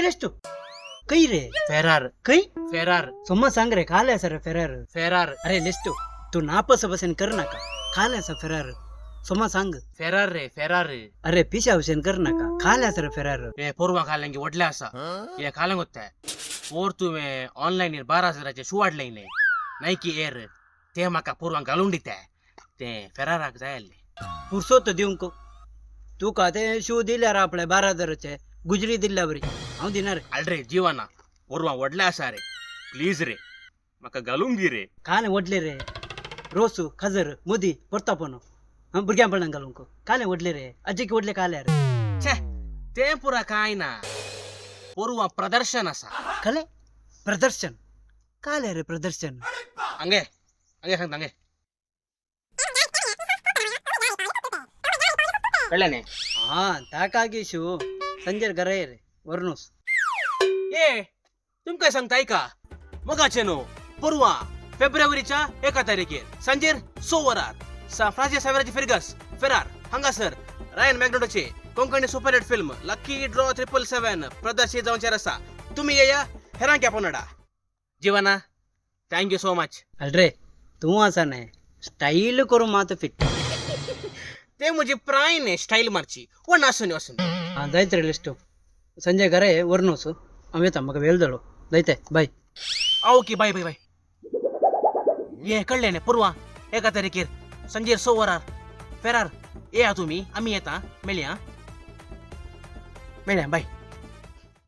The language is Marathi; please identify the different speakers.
Speaker 1: लिस्ट कई रे
Speaker 2: फेरार
Speaker 1: कई
Speaker 2: फेरार
Speaker 1: सुम्मा सांग रे काले सर फेरार
Speaker 2: फेरार
Speaker 1: अरे लिस्ट तू नापस बसन कर नका काले सर फेरार सुम्मा सांग
Speaker 2: फेरार रे फेरार
Speaker 1: अरे पिशा हुसेन कर नका काले सर फेरार
Speaker 2: ए पूर्वा कालंगी वडले असा ये कालं गोत्ता पोर तुम्ही ऑनलाईन 12,000चे शू वाडले नाईकी एअर ते माका पूर्वांक घालून दिता ते फेराराक जायले
Speaker 1: पुरसोत दिवंक तू का ते शू दिल्यार आपल्या 12,000चे गुजरी दिल्या बरी हांव दिना रे
Speaker 2: अल्रे जीवाना पूर्वा वडले असा रे प्लीज रे माका घालून दी रे
Speaker 1: काले वडले रे रोसू खजर मुदी परतापनो भुरग्यां पडलं घालूंक काले वडले रे अजय की वडले काले रे
Speaker 2: छे ते पुरा काय ना पूर्वा प्रदर्शन असा
Speaker 1: कले प्रदर्शन काले रे प्रदर्शन
Speaker 2: अंगे अंगे सांगता अंगे कळल्याने
Speaker 1: हा ताकागी शू संजय गरे रे वर्णूस
Speaker 2: ए तुम काय सांगताय का मगाचेनो पूर्वा फेब्रुवारीच्या 1 तारखेर सांजेर 6 वरार फ्रांसिस सेवेराची फिरगस फेरार हांगासर रायन मॅकडोनाचे Konkani superhit film lucky draw 777 प्रदर्शित जावचे आसा तुम्ही येया हेरांक पोनडा जीवना थँक्यू सो मच
Speaker 1: अल्रे तू असा नाही स्टाईल करू मात फिट
Speaker 2: ते मुझे प्रायने स्टाईल मारची व नासून वसून
Speaker 1: हा जायत रे लिस्ट संजय गरे वर्णूस हांव येता म्हाका वेळ जालो जायते bye
Speaker 2: okay bye bye bye ये कळले ने पूर्वा 1 तारखेर संजेर 6 वरार फेरार या तुम्ही आम्ही येता मेळया बाय